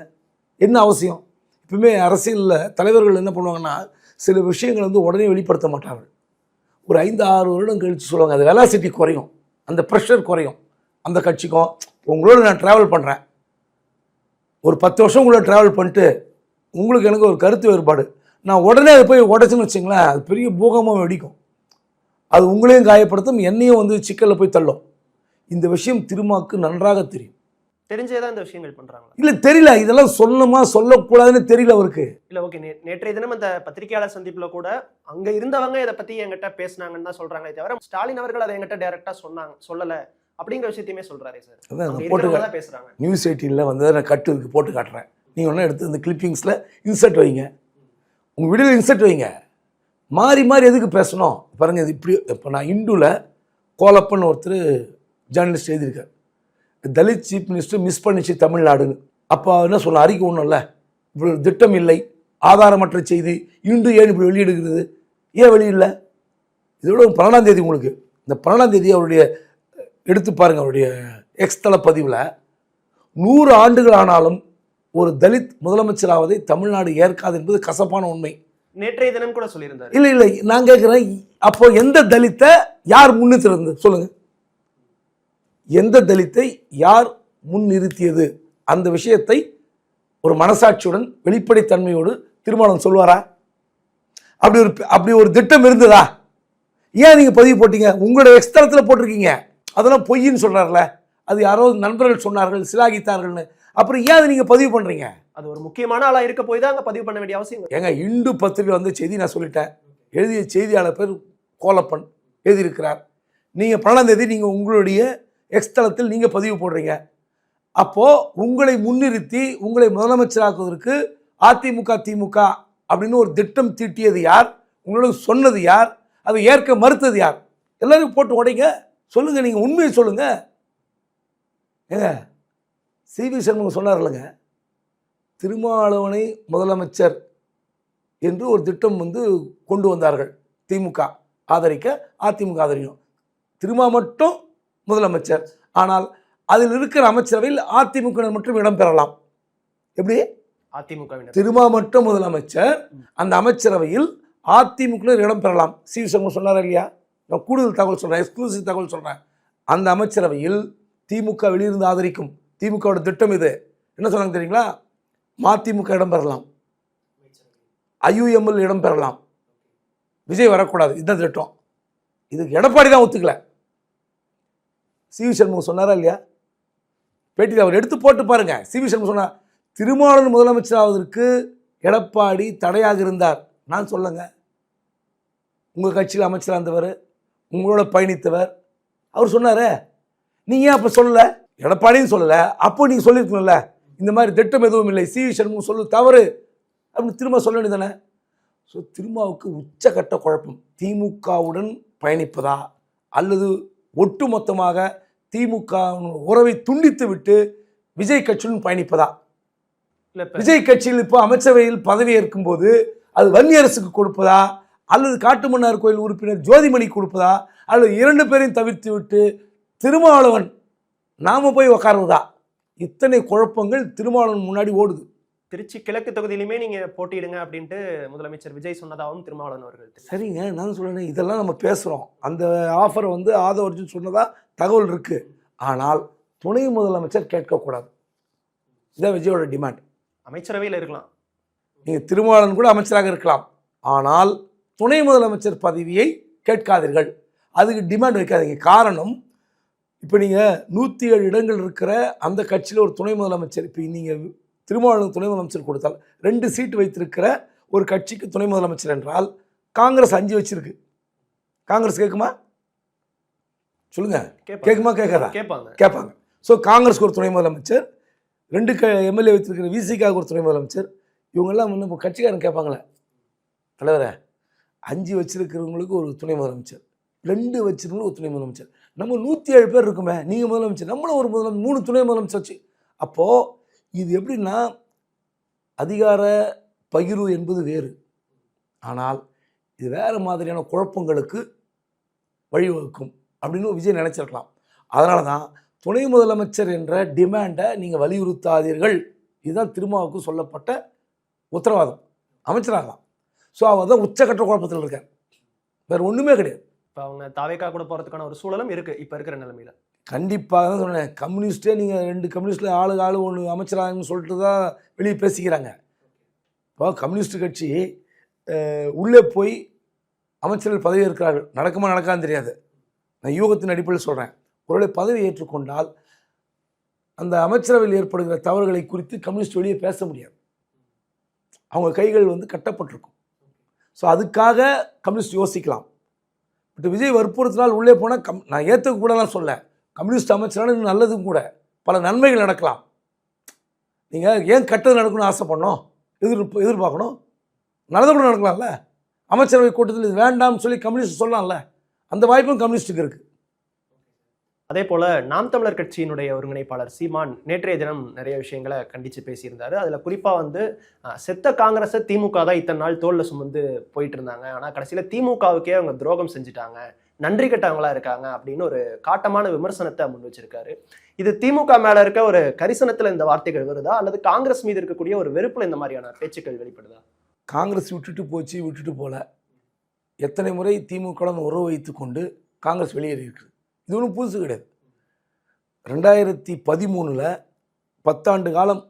என்ன அவசியம்? இப்பவுமே அரசியல்ல தலைவர்கள் என்ன பண்ணுவாங்கன்னா சில விஷயங்கள் வந்து உடனே வெளிப்படுத்த மாட்டார்கள். ஒரு 5-6 வருடம் கழிச்சு சொல்லுவாங்க. அது வெலாசிட்டி குறையும், அந்த ப்ரெஷர் குறையும். அந்த கட்சிக்கும் உங்களோட நான் ட்ராவல் பண்ணுறேன், ஒரு 10 வருஷம் உங்களோட ட்ராவல் பண்ணிட்டு உங்களுக்கு எனக்கு ஒரு கருத்து வேறுபாடு, நான் உடனே அதை போய் உடச்சுன்னு வச்சிங்களேன், அது பெரிய பூகமாக வெடிக்கும். அது உங்களையும் காயப்படுத்தும், என்னையும் வந்து சிக்கலில் போய் தள்ளும். இந்த விஷயம் திருமாவுக்கு நன்றாக தெரியும். தெரிஞ்சேதான் இந்த விஷயங்கள் பண்றாங்க. இல்லை தெரியல, இதெல்லாம் சொல்லணுமா சொல்லக்கூடாதுன்னு தெரியல அவருக்கு. இல்ல ஓகே, நேற்றைய தினம் அந்த பத்திரிகையாளர் சந்திப்புல கூட அங்க இருந்தவங்க இதை பத்தி என்கிட்ட பேசினாங்கன்னு தான் சொல்றாங்களே தவிர ஸ்டாலின் அவர்கள் அதை என்கிட்ட டைரக்டா சொல்லல அப்படிங்கிற விஷயத்தையுமே சொல்றாரு சார். போட்டு பேசுறாங்க. நியூஸ் 18 வந்து நான் கட்டு இருக்கு போட்டு காட்டுறேன். நீங்கள் ஒன்றா எடுத்து இந்த கிளிப்பிங்ஸில் இன்சர்ட் வைங்க, உங்கள் வீடியோவில் இன்சர்ட் வைங்க. மாறி மாறி எதுக்கு பேசணும் பாருங்கள். இது இப்படி இப்போ நான் இந்துவில் கோலப்பன் ஒருத்தர் ஜேர்னலிஸ்ட் எழுதியிருக்கார், தலித் சீஃப் மினிஸ்டர் மிஸ் பண்ணிச்சு தமிழ்நாடுன்னு. அப்போ என்ன சொல்ல, அறிக்கை ஒன்றும் இல்லை, இப்படி ஒரு திட்டம் இல்லை, ஆதாரமற்ற செய்தி, இந்து ஏன் இப்படி வெளியிடுகிறது, ஏன் வெளியிடல? இதோட 12ஆம் தேதி உங்களுக்கு இந்த 12ஆம் தேதி அவருடைய எடுத்து பாருங்கள். அவருடைய எக்ஸ் தள பதிவில் 100 ஆண்டுகள் ஆனாலும் ஒரு தலித் முதலமைச்சராவதை தமிழ்நாடு ஏற்காது என்பது கசப்பான உண்மை. நேற்றைய தினம் கூட சொல்லியிருந்தார். இல்லை நான் கேட்குறேன், அப்போ எந்த தலித்தை யார் முன்னிறுத்திருந்து சொல்லுங்க, எந்த தலித்தை யார் முன்னிறுத்தியது? அந்த விஷயத்தை ஒரு மனசாட்சியுடன் வெளிப்படைத்தன்மையோடு திருமணம் சொல்வாரா? அப்படி ஒரு திட்டம் இருந்ததா? ஏன் நீங்க பதிவு போட்டீங்க? உங்களோட எக்ஸ்தலத்தில் போட்டிருக்கீங்க, அதெல்லாம் பொய்ன்னு சொல்றாருல, அது யாரோ நண்பர்கள் சொன்னார்கள் சிலாகித்தார்கள்னு. அப்புறம் ஏன் அதை நீங்க பதிவு பண்றீங்க? அது ஒரு முக்கியமான ஆளா இருக்க போய் தான் அங்க பதிவு பண்ண வேண்டிய அவசியம். ஏங்க இந்து பத்திரிகை வந்த செய்தி நான் சொல்லிட்டேன், எழுதிய செய்தியாளர் பேர் கோலப்பன் எழுதியிருக்கிறார். நீங்க 12ஆம் தேதி நீங்க உங்களுடைய எக்ஸ்தலத்தில் நீங்க பதிவு போடுறீங்க. அப்போ உங்களை முன்னிறுத்தி உங்களை முதலமைச்சராக்குவதற்கு அதிமுக திமுக அப்படின்னு ஒரு திட்டம் தீட்டியது யார்? உங்களோட சொன்னது யார்? அதை ஏற்க மறுத்தது யார்? எல்லாரும் போட்டு உடைங்க, சொல்லுங்க, நீங்க உண்மையை சொல்லுங்க. ஏங்க சிவி சண்முகம் சொன்னார் இல்லைங்க, திருமாவளவனை முதலமைச்சர் என்று ஒரு திட்டம் வந்து கொண்டு வந்தார்கள், திமுக ஆதரிக்க அதிமுக ஆதரிக்கும், திருமா மட்டும் முதலமைச்சர். ஆனால் அதில் இருக்கிற அமைச்சரவையில் அதிமுகவினர் மட்டும் இடம்பெறலாம். எப்படி? அதிமுகவினர் திருமாவட்ட முதலமைச்சர் அந்த அமைச்சரவையில் அதிமுகவினர் இடம்பெறலாம். சி சண்முகம் சொன்னாரா இல்லையா? நான் கூடுதல் தகவல் சொல்கிறேன், எக்ஸ்க்ளூசிவ் தகவல் சொல்கிறேன். அந்த அமைச்சரவையில் திமுக வெளியிருந்து ஆதரிக்கும் திமுகவோட திட்டம் இது. என்ன சொன்னாங்க தெரியுங்களா? மதிமுக இடம்பெறலாம், IUML இடம்பெறலாம், விஜய் வரக்கூடாது, இதுதான் திட்டம். இதுக்கு எடப்பாடி தான் ஒத்துக்கல. சி சண்முகம் சொன்னாரா இல்லையா? பேட்டியில் அவர் எடுத்து போட்டு பாருங்க. சி சண்முகம் சொன்னார், திருமாவளவன் முதலமைச்சர் ஆவதற்கு எடப்பாடி தடையாக இருந்தார். நான் சொல்லுங்க, உங்கள் கட்சியில் அமைச்சராக இருந்தவர், உங்களோட பயணித்தவர், அவர் சொன்னாரே. நீங்கள் ஏன் அப்போ சொல்லலை? எடப்பாடியும் சொல்லலை. அப்போ நீங்கள் சொல்லியிருக்கணும்ல, இந்த மாதிரி திட்டம் எதுவும் இல்லை, சி சண்முகம் சொல்லு தவறு அப்படின்னு திரும்ப சொல்ல வேண்டியதானே. ஸோ திருமாவுக்கு உச்சகட்ட குழப்பம். திமுகவுடன் பயணிப்பதா அல்லது ஒட்டுமொத்தமாக திமுக உறவை துண்டித்து விட்டு விஜய் கட்சியுடன் பயணிப்பதா? விஜய் கட்சியில் இப்போ அமைச்சரவையில் பதவி ஏற்கும் போது அது வன்னியரசுக்கு கொடுப்பதா அல்லது காட்டுமன்னார் கோயில் உறுப்பினர் ஜோதிமணி கொடுப்பதா அல்லது இரண்டு பேரையும் தவிர்த்து விட்டு திருமாவளவன் நாம போய் உக்காருவதா? இத்தனை குழப்பங்கள் திருமாவளவன் முன்னாடி ஓடுது. திருச்சி கிழக்கு தொகுதியிலுமே நீங்க போட்டியிடுங்க அப்படின்ட்டு முதலமைச்சர் விஜய் சொன்னதாகவும் திருமாவளவன் அவர்கள். சரிங்க, நான் சொல்றேன், இதெல்லாம் நம்ம பேசுகிறோம். அந்த ஆஃபரை வந்து ஆதவ அர்ஜுன் சொன்னதா தகவல் இருக்குது. ஆனால் துணை முதலமைச்சர் கேட்கக்கூடாது. இதான் விஜயோட டிமாண்ட். அமைச்சரவையில் இருக்கலாம், நீங்கள் திருமாவளவன் கூட அமைச்சராக இருக்கலாம், ஆனால் துணை முதலமைச்சர் பதவியை கேட்காதீர்கள், அதுக்கு டிமாண்ட் வைக்காதீங்க. காரணம், இப்போ நீங்கள் 107 இடங்கள் இருக்கிற அந்த கட்சியில் ஒரு துணை முதலமைச்சர், இப்போ நீங்கள் திருமாவளவன் துணை முதலமைச்சர் கொடுத்தால் 2 சீட்டு வைத்திருக்கிற ஒரு கட்சிக்கு துணை முதலமைச்சர் என்றால் காங்கிரஸ் 5 வச்சிருக்கு. காங்கிரஸ் கேட்குமா? சொல்லுங்க, கேட்குமா? கேட்காதா? கேட்பாங்க. ஸோ காங்கிரஸ்க்கு ஒரு துணை முதலமைச்சர், 2 MLA வைத்திருக்கிற விசிகாவுக்கு ஒரு துணை முதலமைச்சர். இவங்கெல்லாம் வந்து இப்போ கட்சிக்காரன் கேட்பாங்களே, தலைவரை 5 வச்சிருக்கிறவங்களுக்கு ஒரு துணை முதலமைச்சர், 2 வச்சிருக்கவங்களுக்கு ஒரு துணை முதலமைச்சர், நம்ம 107 பேர் இருக்குமே, நீங்கள் முதலமைச்சர், நம்மளும் ஒரு 3 துணை முதலமைச்சர் வச்சு. அப்போது இது எப்படின்னா, அதிகார பகிர்வு என்பது வேறு, ஆனால் இது வேறு மாதிரியான குழப்பங்களுக்கு வழிவகுக்கும் அப்படின்னு விஜய் நினைச்சிருக்கலாம். அதனால தான் துணை முதலமைச்சர் என்ற டிமாண்டை நீங்கள் வலியுறுத்தாதீர்கள். இதுதான் திருமாவுக்கு சொல்லப்பட்ட உத்தரவாதம். அமைச்சராகலாம். ஸோ அவர் தான் உச்சக்கட்ட குழப்பத்தில் இருக்கார், வேறு ஒன்றுமே கிடையாது. இப்போ அவங்க தாவேக்கா கூட போகிறதுக்கான ஒரு சூழலும் இருக்குது இப்போ இருக்கிற நிலைமையில். கண்டிப்பாக தான் சொன்னேன். கம்யூனிஸ்டே நீங்கள் 2 கம்யூனிஸ்டில் ஆளு ஒன்று அமைச்சராகன்னு சொல்லிட்டு தான் வெளியே பேசிக்கிறாங்க. இப்போ கம்யூனிஸ்ட் கட்சி உள்ளே போய் அமைச்சர்கள் பதவி ஏற்கிறார்கள். நடக்குமா நடக்கான்னு தெரியாது, நான் யூகத்தின் அடிப்படையில் சொல்கிறேன். ஒருவேளை பதவி ஏற்றுக்கொண்டால் அந்த அமைச்சரவையில் ஏற்படுகிற தவறுகளை குறித்து கம்யூனிஸ்ட் வெளியே பேச முடியாது. அவங்க கைகள் வந்து கட்டப்பட்டிருக்கும். ஸோ அதுக்காக கம்யூனிஸ்ட் யோசிக்கலாம். பட் விஜய் வற்புறுத்தினால் உள்ளே போனால் நான் ஏற்றுக்கூடலாம் சொல்ல, கம்யூனிஸ்ட் அமைச்சரான இன்னும் நல்லதும் கூட, பல நன்மைகள் நடக்கலாம். நீங்கள் ஏன் கெட்டது நடக்கணும்னு ஆசைப்படணும், எதிர்பார்க்கணும்? நல்லது கூட நடக்கலாம்ல. அமைச்சரவை கூட்டத்தில் இது வேண்டாம்னு சொல்லி கம்யூனிஸ்ட் சொல்லலாம்ல, அந்த வாய்ப்பும் கம்யூனிஸ்ட்டுக்கு இருக்குது. அதே போல் நாம் தமிழர் கட்சியினுடைய ஒருங்கிணைப்பாளர் சீமான் நேற்றைய தினம் நிறைய விஷயங்களை கண்டித்து பேசியிருந்தார். அதில் குறிப்பாக வந்து செத்த காங்கிரஸை திமுக தான் இத்தனை நாள் தோளில் சுமந்து போயிட்டு இருந்தாங்க, ஆனால் கடைசியில் திமுகவுக்கே அவங்க துரோகம் செஞ்சுட்டாங்க, நன்றி கெட்டவங்களா இருக்காங்க அப்படின்னு ஒரு காட்டமான விமர்சனத்தை முன் வச்சிருக்காரு. இது திமுக மேல இருக்க ஒரு கரிசனத்துல இந்த வார்த்தைகள் வருதா அல்லது காங்கிரஸ் மீது இருக்கக்கூடிய ஒரு வெறுப்புல இந்த மாதிரியான பேச்சுக்கள் வெளிப்படுதா? காங்கிரஸ் விட்டுட்டு போச்சு, விட்டுட்டு போல. எத்தனை முறை திமுக உறவு வைத்து கொண்டு காங்கிரஸ் வெளியேறி இருக்குது. இது ஒன்றும் புதுசு கிடையாது. 2013 10 ஆண்டு காலம்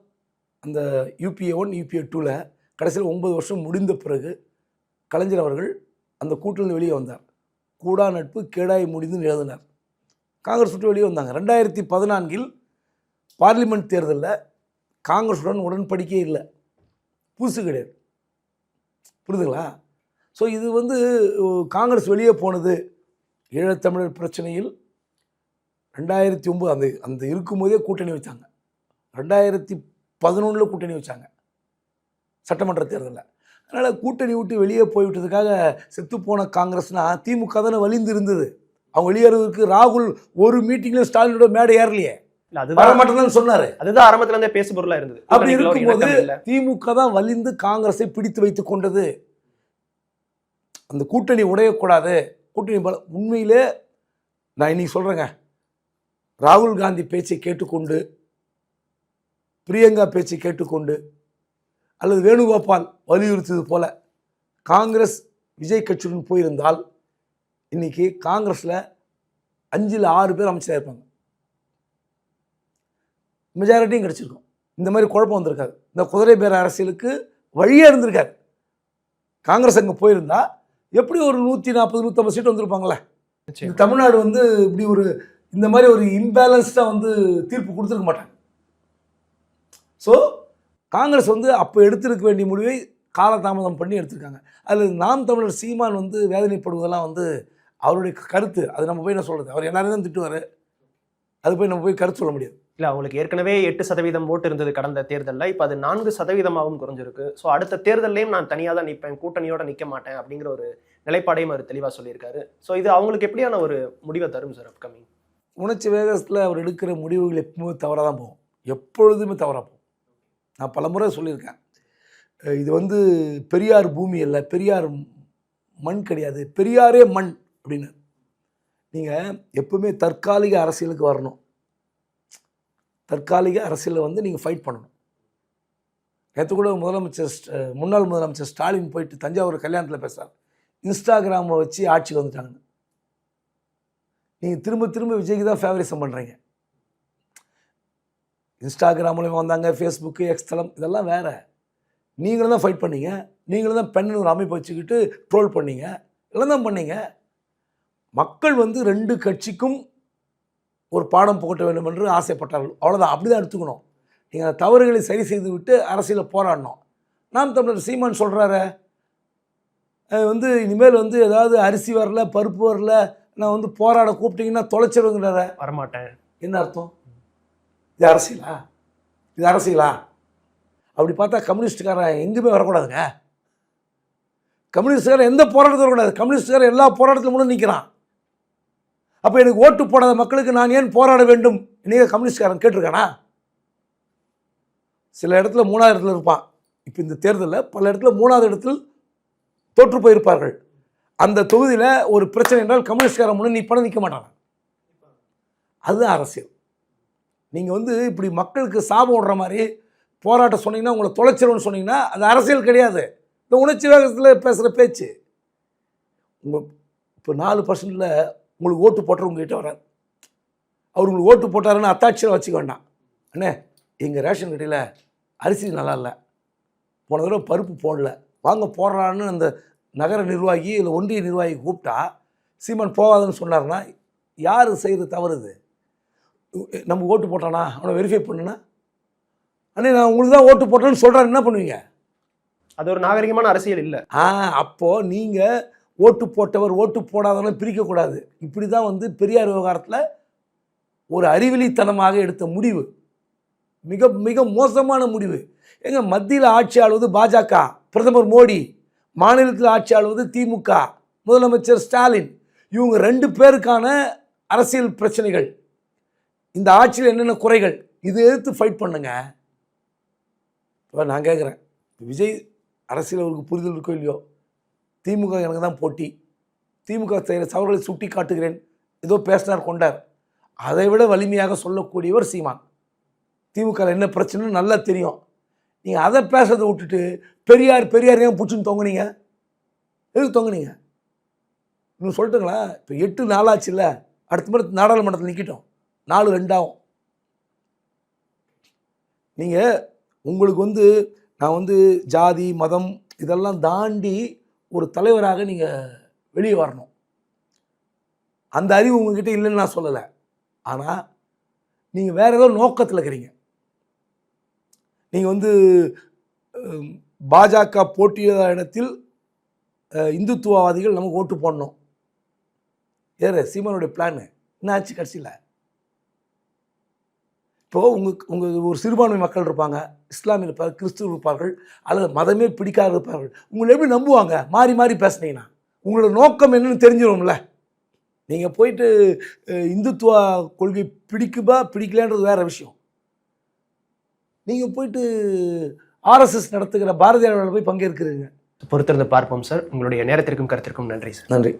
அந்த UPA 1 UPA 2 கடைசியில் 9 வருஷம் முடிந்த பிறகு கலைஞர் அவர்கள் அந்த கூட்டிலிருந்து வெளியே வந்தார். கூடா நட்பு கேடாய் முடிந்துன்னு எழுதினார். காங்கிரஸ் விட்டு வெளியே வந்தாங்க. 2014 பார்லிமெண்ட் தேர்தலில் காங்கிரஸுடன் உடன்படிக்கையே இல்லை. புதுசு கிடையாது, புரியுதுங்களா? ஸோ இது வந்து காங்கிரஸ் வெளியே போனது ஈழத்தமிழர் பிரச்சனையில் 2009 அந்த இருக்கும்போதே கூட்டணி வச்சாங்க. 2011 கூட்டணி வச்சாங்க சட்டமன்ற தேர்தலில். அதனால் கூட்டணி விட்டு வெளியே போய்விட்டதுக்காக செத்துப்போன காங்கிரஸ்னால் திமுக தானே வலிந்து இருந்தது. அவங்க வெளியேறதுக்கு ராகுல் ஒரு மீட்டிங்கில் ஸ்டாலினோட மேடை ஏறலையே, மட்டும்தான் சொன்னார். அதுதான் ஆரம்பத்துல இருந்தே பேசு பொருளா இருந்தது. அப்படி இருக்கும்போது திமுக தான் வலிந்து காங்கிரஸை பிடித்து வைத்துக் கொண்டது. அந்த கூட்டணி உடையக்கூடாது. கூட்டணி உண்மையிலே நான் இன்னைக்கு சொல்கிறேங்க, ராகுல் காந்தி பேச்சை கேட்டுக்கொண்டு, பிரியங்கா பேச்சை கேட்டுக்கொண்டு, அல்லது வேணுகோபால் வலியுறுத்தியது போல காங்கிரஸ் விஜய் கட்சியுடன் போயிருந்தால் இன்னைக்கு காங்கிரஸில் 5ல் 6 பேர் அமைச்சராக இருப்பாங்க, மெஜாரிட்டியும் கிடச்சிருக்கும். இந்த மாதிரி குழப்பம் வந்திருக்காது, இந்த குதிரை பேர அரசியலுக்கு வழியே இருந்திருக்காது. காங்கிரஸ் அங்கே போயிருந்தா எப்படி ஒரு 140 150 சீட் வந்திருப்பாங்களே. இந்த தமிழ்நாடு வந்து இப்படி ஒரு இந்த மாதிரி ஒரு இம்பேலன்ஸ்டாக வந்து தீர்ப்பு கொடுத்துருக்க மாட்டாங்க. ஸோ காங்கிரஸ் வந்து அப்போ எடுத்திருக்க வேண்டிய முடிவை காலதாமதம் பண்ணி எடுத்திருக்காங்க. அதில் நாம் தமிழர் சீமான் வந்து வேதனைப்படுவதெல்லாம் வந்து அவருடைய கருத்து. அது நம்ம போய் என்ன சொல்கிறது, அவர் எல்லாரும் தான் திட்டுவார், அது போய் நம்ம போய் கருத்து சொல்ல முடியாது. இல்லை, அவங்களுக்கு ஏற்கனவே 8% ஓட்டு இருந்தது கடந்த தேர்தலில், இப்போ அது 4%ஆகவும் குறைஞ்சிருக்கு. ஸோ அடுத்த தேர்தலையும் நான் தனியாக தான் நிற்பேன், கூட்டணியோட நிற்க மாட்டேன் அப்படிங்கிற ஒரு நிலைப்பாடையும் அவர் தெளிவாக சொல்லியிருக்காரு. ஸோ இது அவங்களுக்கு எப்படியான ஒரு முடிவை தரும் சார் அப்கமிங்? உணர்ச்சி வேகத்தில் அவர் எடுக்கிற முடிவுகள் எப்பவுமே தவறாக தான் போகும், எப்பொழுதுமே தவறாக போகும். நான் பல முறை சொல்லியிருக்கேன், இது வந்து பெரியார் பூமி இல்லை, பெரியார் மண் கிடையாது, பெரியாரே மண் அப்படின்னு. நீங்கள் எப்பவுமே தற்காலிக அரசியலுக்கு வரணும், தற்காலிக அரசியலில் வந்து நீங்கள் ஃபைட் பண்ணணும். நேற்று கூட முன்னாள் முதலமைச்சர் ஸ்டாலின் போயிட்டு தஞ்சாவூர் கல்யாணத்தில் பேசுகிறார், இன்ஸ்டாகிராமை வச்சு ஆட்சிக்கு வந்துட்டாங்கன்னு. நீங்கள் திரும்ப திரும்ப விஜய்க்கு தான் ஃபேவரிசம் பண்ணுறீங்க. இன்ஸ்டாகிராம் மூலமாக வந்தாங்க, ஃபேஸ்புக்கு, எக்ஸ்தலம், இதெல்லாம் வேறு. நீங்களும் தான் ஃபைட் பண்ணீங்க, நீங்களும் தான் பெண்ணின் ஒரு அமைப்பு வச்சுக்கிட்டு ட்ரோல் பண்ணீங்க, எல்லாம் தான் பண்ணீங்க. மக்கள் வந்து 2 கட்சிக்கும் ஒரு பாடம் புகட்ட வேண்டும் என்று ஆசைப்பட்டார்கள், அவ்வளோதான். அப்படி தான் எடுத்துக்கணும். நீங்கள் அந்த தவறுகளை சரி செய்து விட்டு அரசியலில் போராடணும். நாம் தமிழர் சீமான் சொல்கிறாரு வந்து இனிமேல் வந்து ஏதாவது அரிசி வரல, பருப்பு வரல, நான் வந்து போராட கூப்பிட்டீங்கன்னா தொலைச்சிருங்கிறார, வரமாட்டேன். என்ன அர்த்தம்? இது அரசியலா? இது அரசியலா? அப்படி பார்த்தா கம்யூனிஸ்டுக்காரன் எங்கேயுமே வரக்கூடாதுங்க. கம்யூனிஸ்டுக்காரன் எந்த போராட்டத்தில் வரக்கூடாது, கம்யூனிஸ்டுக்காரன் எல்லா போராட்டத்திலும் கூட நிற்கிறான். அப்போ எனக்கு ஓட்டு போடாத மக்களுக்கு நான் ஏன் போராட வேண்டும்? நீங்கள் கம்யூனிஸ்டுக்காரன் கேட்டிருக்கானா? சில இடத்துல 3வது இடத்துல இருப்பான். இப்போ இந்த தேர்தலில் பல இடத்துல 3வது இடத்தில் தோற்று போயிருப்பார்கள். அந்த தொகுதியில் ஒரு பிரச்சனை என்றால் கம்யூனிஸ்ட்காரன் முன்னே நிற்க மாட்டாங்க. அதுதான் அரசியல். நீங்கள் வந்து இப்படி மக்களுக்கு சாபம் விடுற மாதிரி போராட்டம் சொன்னீங்கன்னா, உங்களை தொலைச்சிரும்னு சொன்னீங்கன்னா அது அரசியல் கிடையாது. இந்த உணர்ச்சி வேகத்தில் பேசுகிற பேச்சு. இப்போ 4%ல் உங்களுக்கு ஓட்டு போட்டுற உங்ககிட்ட வராது. அவர் உங்களுக்கு ஓட்டு போட்டாருன்னு அத்தாட்சியில் வச்சுக்க வேண்டாம். அண்ணே, எங்கள் ரேஷன் கடையில் அரிசி நல்லா இல்லை, போன தடவை பருப்பு போடல, வாங்க போடுறான்னு அந்த நகர நிர்வாகி இல்லை ஒன்றிய நிர்வாகி கூப்பிட்டா சீமான் போகாதுன்னு சொன்னார்னா யார் செய்கிறது தவறு? இது நம்ம ஓட்டு போட்டானா அவனை வெரிஃபை பண்ணுனா, அண்ணே நான் உங்களுக்கு தான் ஓட்டு போட்டேன்னு சொல்கிறான்னு என்ன பண்ணுவீங்க? அது ஒரு நாகரிகமான அரசியல் இல்லை. அப்போது நீங்கள் ஓட்டு போட்டவர் ஓட்டு போடாதவனை பிரிக்கக்கூடாது. இப்படி தான் வந்து பெரியார் விவகாரத்தில் ஒரு அறிவிலித்தனமாக எடுத்த முடிவு, மிக மிக மோசமான முடிவு. எங்க மத்தியில் ஆட்சி ஆளுவது பாஜக, பிரதமர் மோடி, மாநிலத்தில் ஆட்சி ஆளுவது திமுக, முதலமைச்சர் ஸ்டாலின். இவங்க 2 பேருக்கான அரசியல் பிரச்சனைகள், இந்த ஆட்சியில் என்னென்ன குறைகள், இதை எதிர்த்து ஃபைட் பண்ணுங்க. இப்போ நான் கேட்குறேன், விஜய் அரசியல் அவருக்கு புரிதல் இருக்கோ இல்லையோ, திமுக எனக்கு தான் போட்டி, திமுக செய்கிற சவர்களை சுட்டி காட்டுகிறேன், ஏதோ பேசினார் கொண்டார், அதை விட வலிமையாக சொல்லக்கூடியவர் சீமான். திமுக என்ன பிரச்சனைன்னு நல்லா தெரியும். நீங்கள் அதை பேசுறதை விட்டுட்டு பெரியார் பெரியார் ஏன் பிடிச்சின்னு தொங்குனீங்க? எதுக்கு தொங்குனீங்க? இன்னும் சொல்லட்டுங்களா? இப்போ 8 நாளாச்சு இல்லை, அடுத்த முறை நாடாளுமன்றத்தில் நிற்கட்டும், 4-2 ஆகும். நீங்கள் உங்களுக்கு வந்து நான் வந்து ஜாதி மதம் இதெல்லாம் தாண்டி ஒரு தலைவராக நீங்கள் வெளியே வரணும். அந்த அறிவு உங்ககிட்ட இல்லைன்னு நான் சொல்லலை. ஆனால் நீங்கள் வேறு ஏதோ நோக்கத்தில் இருக்கிறீங்க. நீங்கள் வந்து பாஜக போட்டியிட இடத்தில் இந்துத்துவவாதிகள் நமக்கு ஓட்டு போடணும். சீமானுடைய பிளான் என்ன ஆச்சு கடைசியில்? இப்போது உங்கள் ஒரு சிறுபான்மை மக்கள் இருப்பாங்க, இஸ்லாமிய இருப்பார்கள், கிறிஸ்துவ இருப்பார்கள், அல்லது மதமே பிடிக்காத இருப்பார்கள். உங்களை எப்படி நம்புவாங்க? மாறி மாறி பேசுனீங்கன்னா உங்களோட நோக்கம் என்னன்னு தெரிஞ்சிடும்ல. நீங்கள் போயிட்டு இந்துத்துவ கொள்கை பிடிக்கலன்றது வேறு விஷயம். நீங்கள் போயிட்டு ஆர்எஸ்எஸ் நடத்துகிற பாரதியார் போய் பங்கேற்கிறீங்க. பொறுத்திருந்து பார்ப்போம் சார். உங்களுடைய நேரத்திற்கும் கருத்திற்கும் நன்றி சார். நன்றி.